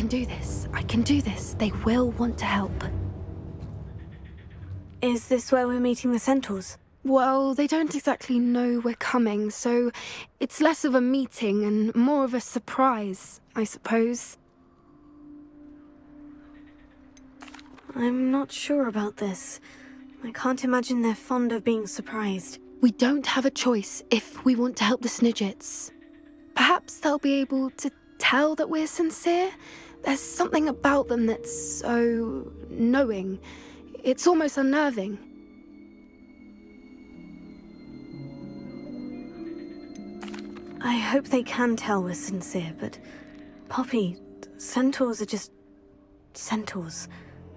can do this. I can do this. They will want to help. Is this where we're meeting the Centaurs? Well, they don't exactly know we're coming, so it's less of a meeting and more of a surprise, I suppose. I'm not sure about this. I can't imagine they're fond of being surprised. We don't have a choice if we want to help the Snidgets. Perhaps they'll be able to tell that we're sincere. There's something about them that's so knowing. It's almost unnerving. I hope they can tell we're sincere, but... Poppy, Centaurs are just... Centaurs.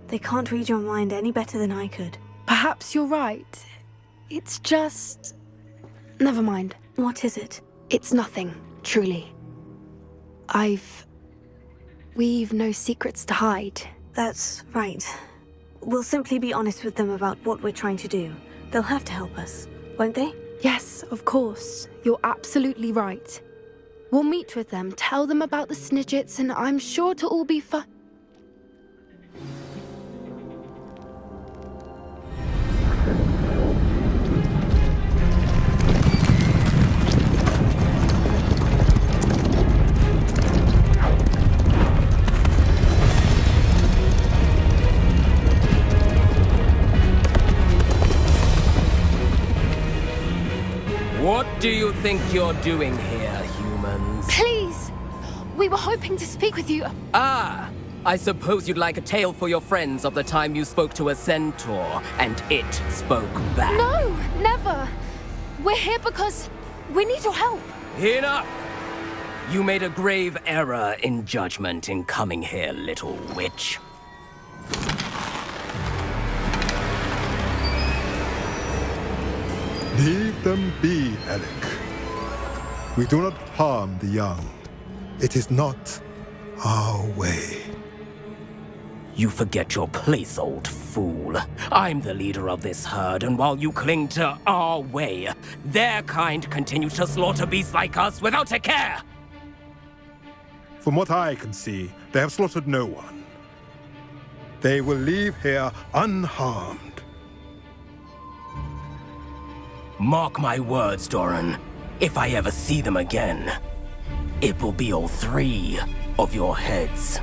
They can't read your mind any better than I could. Perhaps you're right. It's just... Never mind. What is it? It's nothing, truly. We've no secrets to hide. That's right. We'll simply be honest with them about what we're trying to do. They'll have to help us, won't they? Yes, of course. You're absolutely right. We'll meet with them, tell them about the Snidgets, and I'm sure it'll all be fun. What do you think you're doing here, humans? Please! We were hoping to speak with you. Ah! I suppose you'd like a tale for your friends of the time you spoke to a centaur, and it spoke back. No, never. We're here because we need your help. Enough! You made a grave error in judgment in coming here, little witch. Leave them be, Alec. We do not harm the young. It is not our way. You forget your place, old fool. I'm the leader of this herd, and while you cling to our way, their kind continue to slaughter beasts like us without a care! From what I can see, they have slaughtered no one. They will leave here unharmed. Mark my words, Doran. If I ever see them again, it will be all 3 of your heads.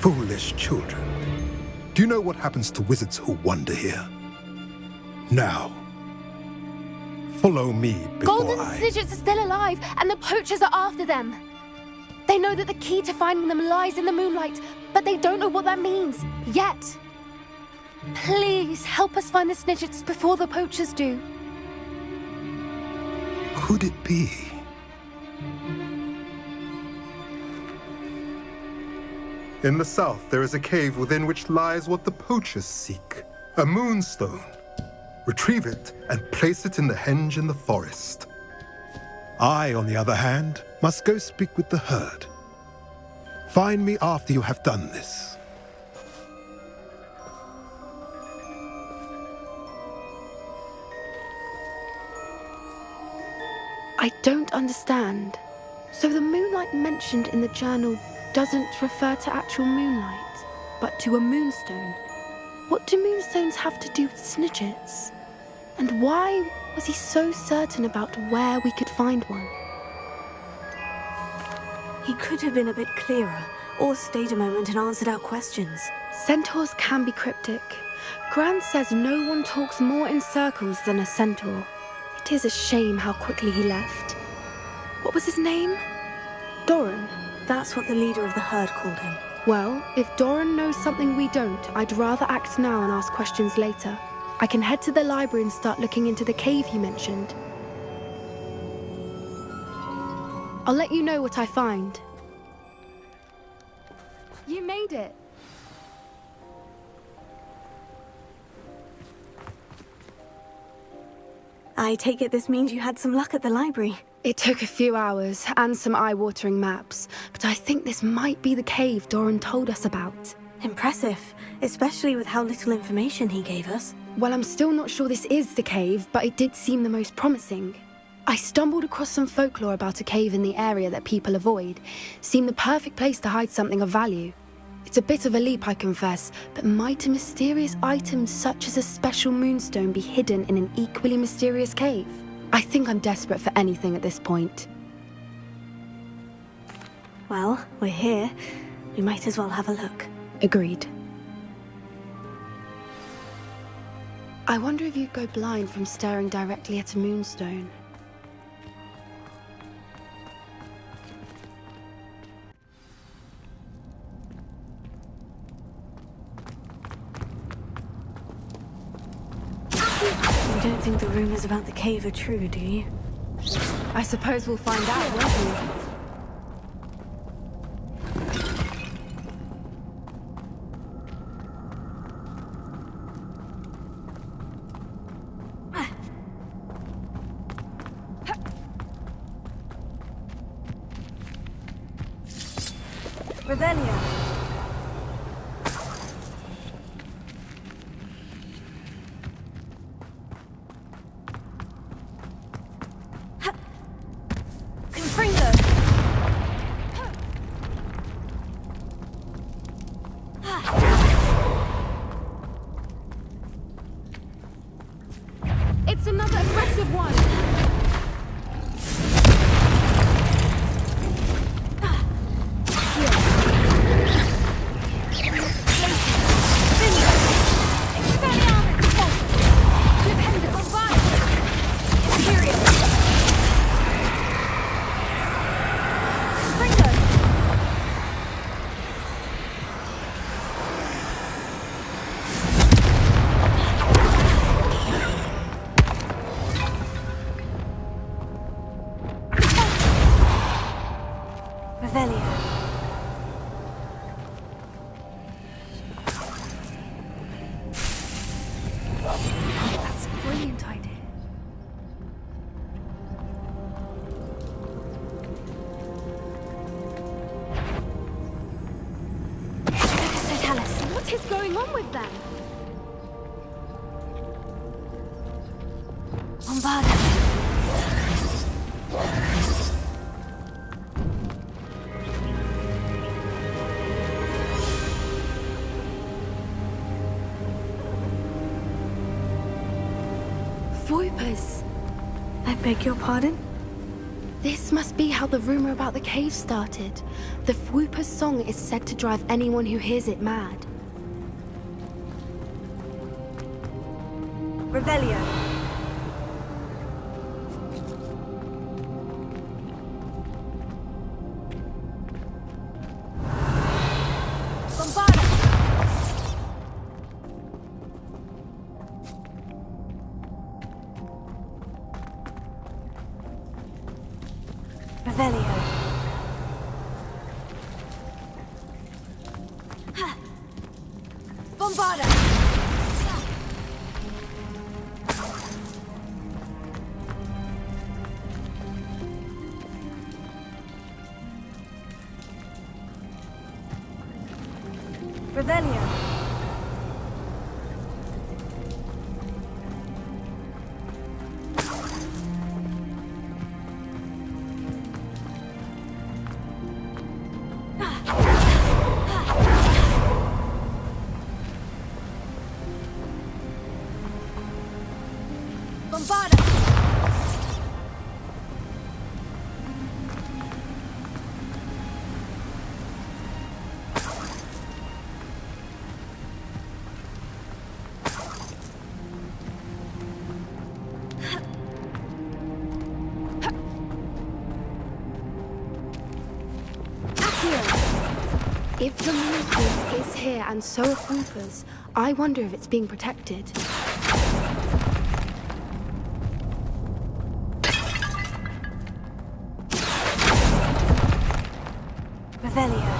Foolish children. Do you know what happens to wizards who wander here? Now, follow me before Golden Snidgets are still alive, and the poachers are after them. They know that the key to finding them lies in the moonlight, but they don't know what that means, yet. Please, help us find the Snidgets before the poachers do. Could it be? In the south, there is a cave within which lies what the poachers seek. A moonstone. Retrieve it and place it in the henge in the forest. I, on the other hand, must go speak with the herd. Find me after you have done this. I don't understand. So the moonlight mentioned in the journal doesn't refer to actual moonlight, but to a moonstone. What do moonstones have to do with Snidgets? And why was he so certain about where we could find one? He could have been a bit clearer, or stayed a moment and answered our questions. Centaurs can be cryptic. Gran says no one talks more in circles than a centaur. It is a shame how quickly he left. What was his name? Doran. That's what the leader of the herd called him. Well, if Doran knows something we don't, I'd rather act now and ask questions later. I can head to the library and start looking into the cave you mentioned. I'll let you know what I find. You made it. I take it this means you had some luck at the library. It took a few hours and some eye-watering maps, but I think this might be the cave Doran told us about. Impressive, especially with how little information he gave us. Well, I'm still not sure this is the cave, but it did seem the most promising. I stumbled across some folklore about a cave in the area that people avoid. Seemed the perfect place to hide something of value. It's a bit of a leap, I confess, but might a mysterious item such as a special moonstone be hidden in an equally mysterious cave? I think I'm desperate for anything at this point. Well, we're here. We might as well have a look. Agreed. I wonder if you'd go blind from staring directly at a moonstone. You don't think the rumors about the cave are true, do you? I suppose we'll find out, won't we? Revelio. Confringo. It's another aggressive one! That's a brilliant idea. What is going on with them? Bombarda. Voipers. I beg your pardon? This must be how the rumor about the cave started. The Whooper's song is said to drive anyone who hears it mad. Revelio. Bombarda. Revelio. Bombarda. Revelio. Bombarda. If the moonstone is here and so are Whoopers, I wonder if it's being protected. Revelio.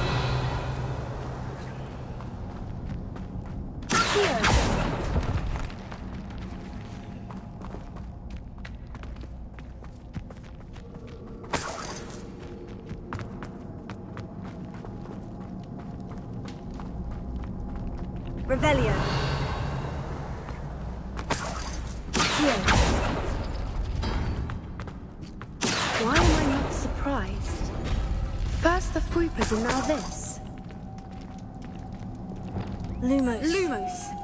Revelio. First the Fruipers and now this. Lumos. Lumos!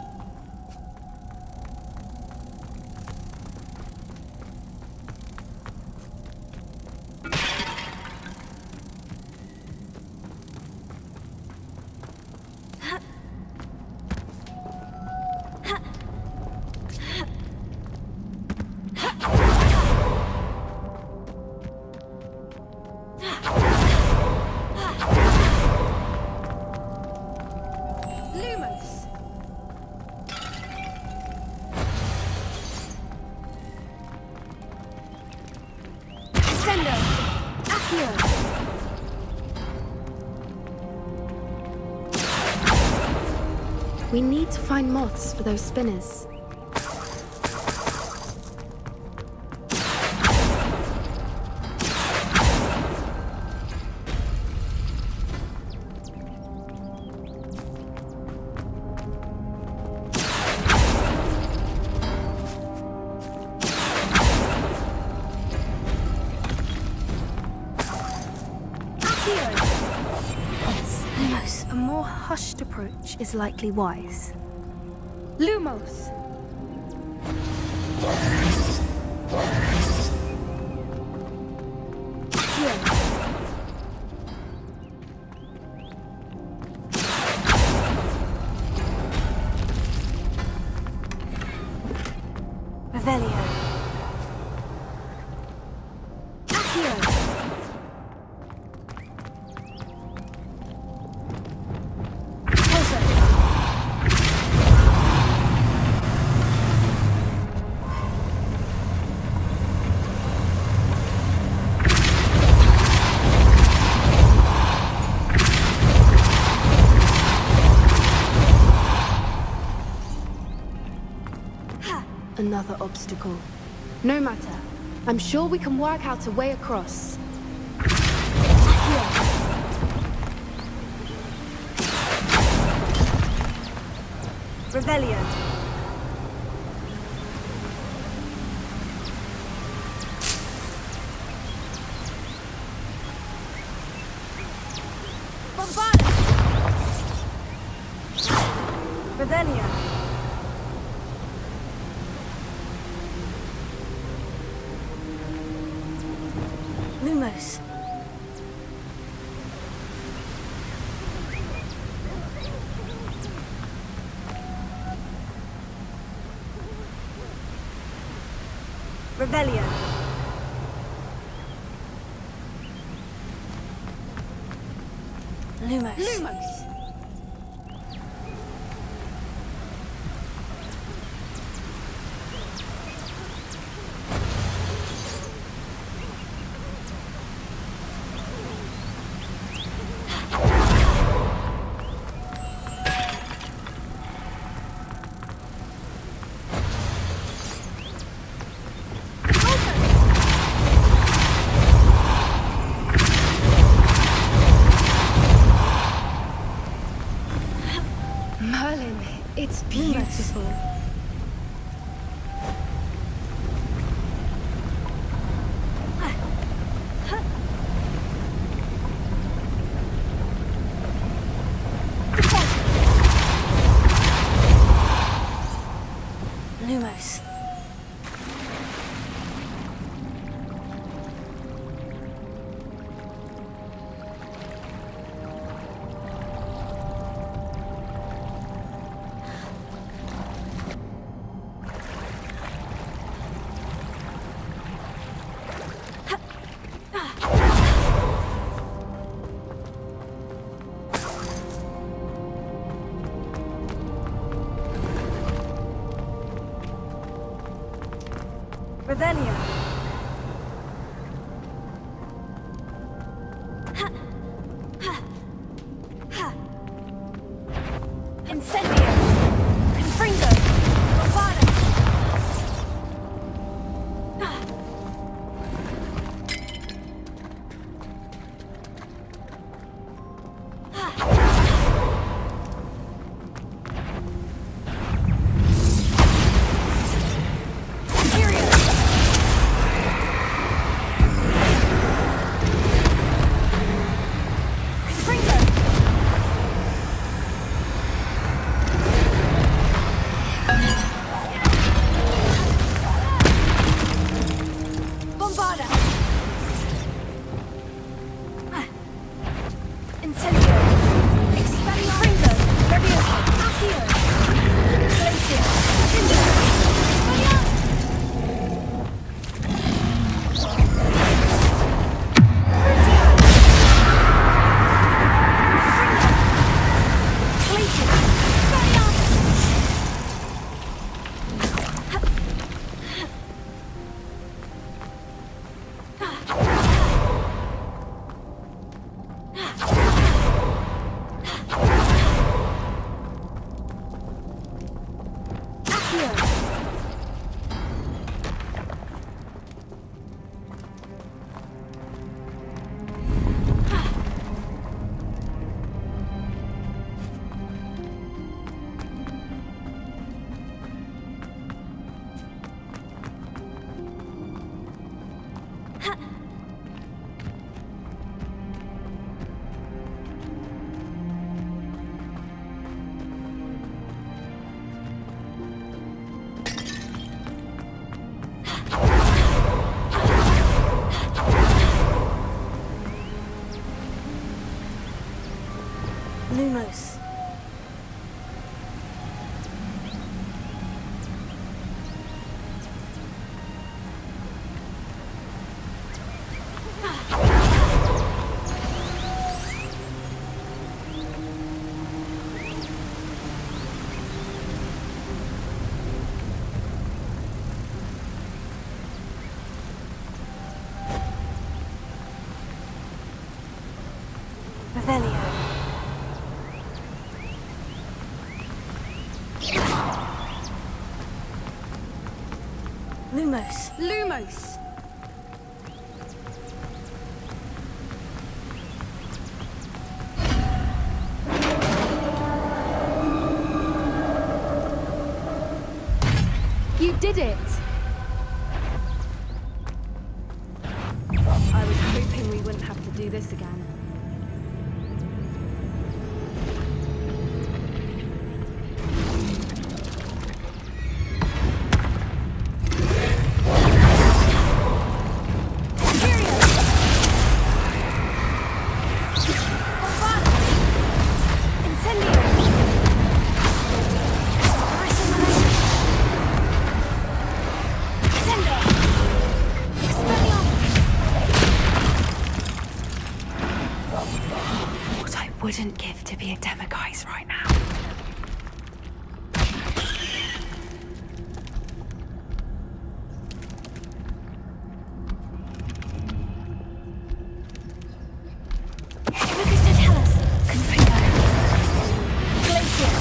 We need to find moths for those spinners. Lumos, a more hushed approach is likely wise. Lumos! Revelio. Another obstacle. No matter. I'm sure we can work out a way across. Revelio. Bombard! Revelio. Lumos. Revelio. Lumos. Lumos! Merlin, it's beautiful. Lumos. Revelio. Incendio. Confringo. Bombada. Revelio. Lumos. Lumos! You did it! I was hoping we wouldn't have to do this again. What I wouldn't give to be a Demiguise right now. Lucas, don't tell us. Confringo. Glacier.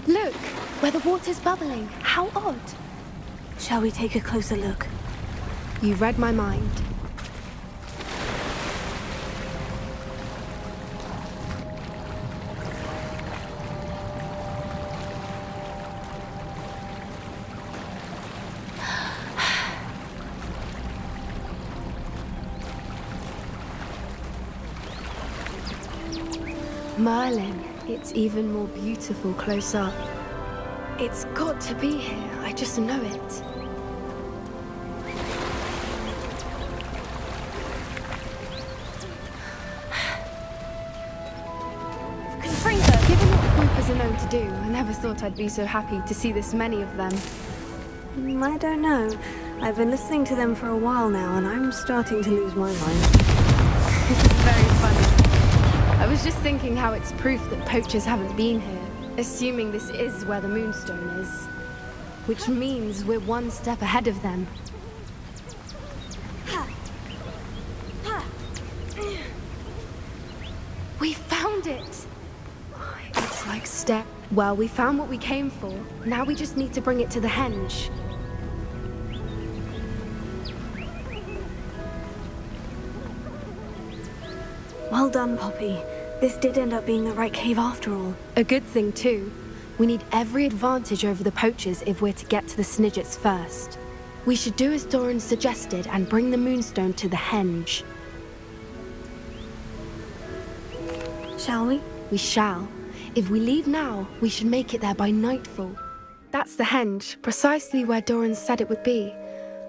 Look, where the water's bubbling. How odd. Shall we take a closer look? You read my mind. Merlin, it's even more beautiful close up. It's got to be here, I just know it. Confringo. Given what Troopers are known to do, I never thought I'd be so happy to see this many of them. I don't know. I've been listening to them for a while now, and I'm starting to lose my mind. Very funny. I was just thinking how it's proof that poachers haven't been here, assuming this is where the Moonstone is. Which means we're one step ahead of them. We found it! It's like step. Well, we found what we came for. Now we just need to bring it to the henge. Well done, Poppy. This did end up being the right cave after all. A good thing, too. We need every advantage over the poachers if we're to get to the Snidgets first. We should do as Doran suggested and bring the Moonstone to the henge. Shall we? We shall. If we leave now, we should make it there by nightfall. That's the henge, precisely where Doran said it would be.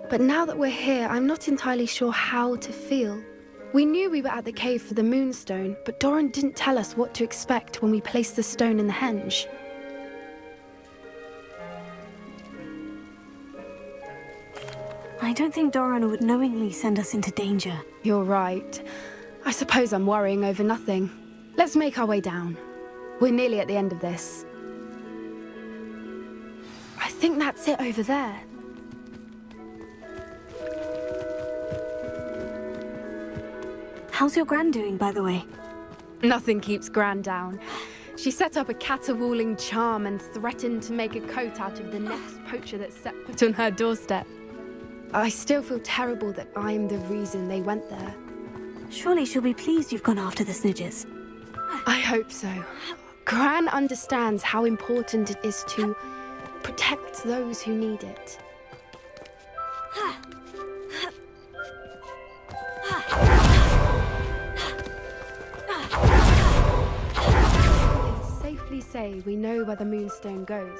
But now that we're here, I'm not entirely sure how to feel. We knew we were at the cave for the Moonstone, but Doran didn't tell us what to expect when we placed the stone in the henge. I don't think Doran would knowingly send us into danger. You're right. I suppose I'm worrying over nothing. Let's make our way down. We're nearly at the end of this. I think that's it over there. How's your gran doing, by the way? Nothing keeps Gran down. She set up a caterwauling charm and threatened to make a coat out of the next poacher that set foot on her doorstep. I still feel terrible that I'm the reason they went there. Surely she'll be pleased you've gone after the Snidgets. I hope so. Gran understands how important it is to protect those who need it. We can safely say we know where the Moonstone goes.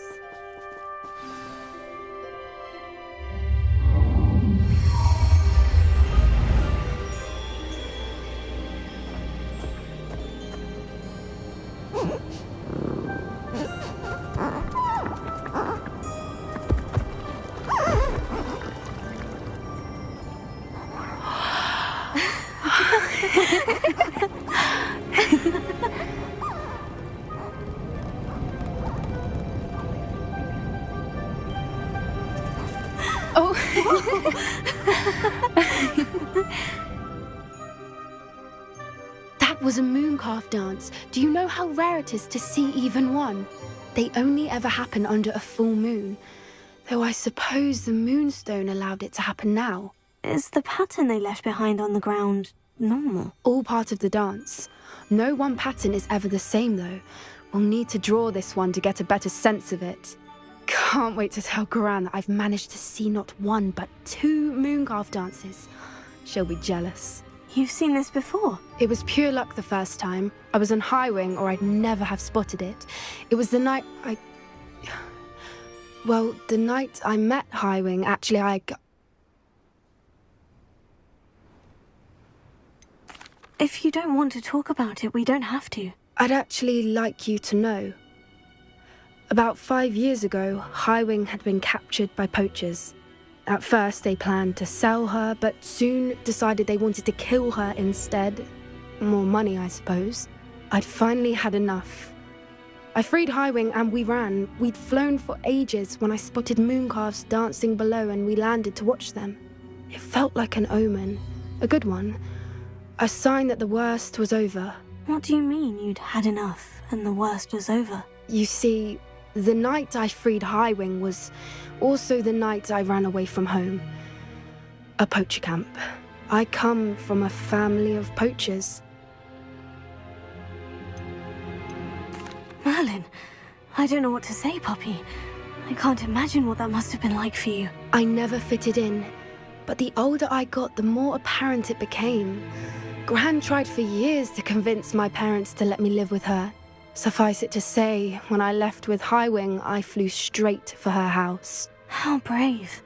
Oh. That was a mooncalf dance. Do you know how rare it is to see even one? They only ever happen under a full moon. Though I suppose the moonstone allowed it to happen now. Is the pattern they left behind on the ground normal? All part of the dance. No one pattern is ever the same, though. We'll need to draw this one to get a better sense of it. Can't wait to tell Gran that I've managed to see not one, but 2 mooncalf dances. She'll be jealous. You've seen this before? It was pure luck the first time. I was on High Wing, or I'd never have spotted it. It was the night Well, the night I met High Wing, actually, If you don't want to talk about it, we don't have to. I'd actually like you to know. About 5 years ago, High Wing had been captured by poachers. At first, they planned to sell her, but soon decided they wanted to kill her instead. More money, I suppose. I'd finally had enough. I freed High Wing and we ran. We'd flown for ages when I spotted mooncalves dancing below and we landed to watch them. It felt like an omen. A good one. A sign that the worst was over. What do you mean you'd had enough and the worst was over? You see, the night I freed High Wing was also the night I ran away from home. A poacher camp. I come from a family of poachers. Merlin, I don't know what to say, Poppy. I can't imagine what that must have been like for you. I never fitted in, but the older I got, the more apparent it became. Gran tried for years to convince my parents to let me live with her. Suffice it to say, when I left with High Wing, I flew straight for her house. How brave.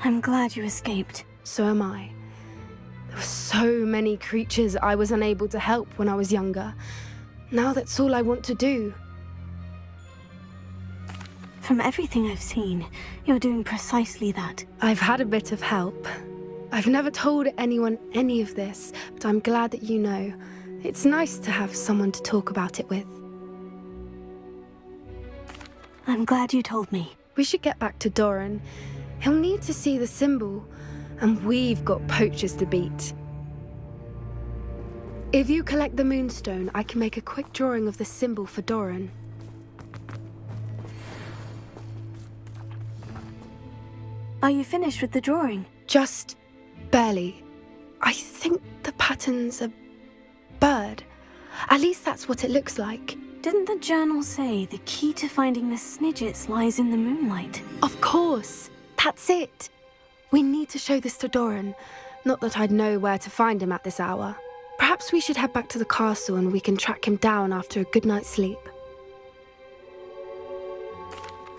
I'm glad you escaped. So am I. There were so many creatures I was unable to help when I was younger. Now that's all I want to do. From everything I've seen, you're doing precisely that. I've had a bit of help. I've never told anyone any of this, but I'm glad that you know. It's nice to have someone to talk about it with. I'm glad you told me. We should get back to Doran. He'll need to see the symbol, and we've got poachers to beat. If you collect the moonstone, I can make a quick drawing of the symbol for Doran. Are you finished with the drawing? Just barely. I think the pattern's a bird. At least that's what it looks like. Didn't the journal say the key to finding the Snidgets lies in the moonlight? Of course. That's it. We need to show this to Doran. Not that I'd know where to find him at this hour. Perhaps we should head back to the castle and we can track him down after a good night's sleep.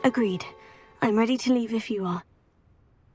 Agreed. I'm ready to leave if you are.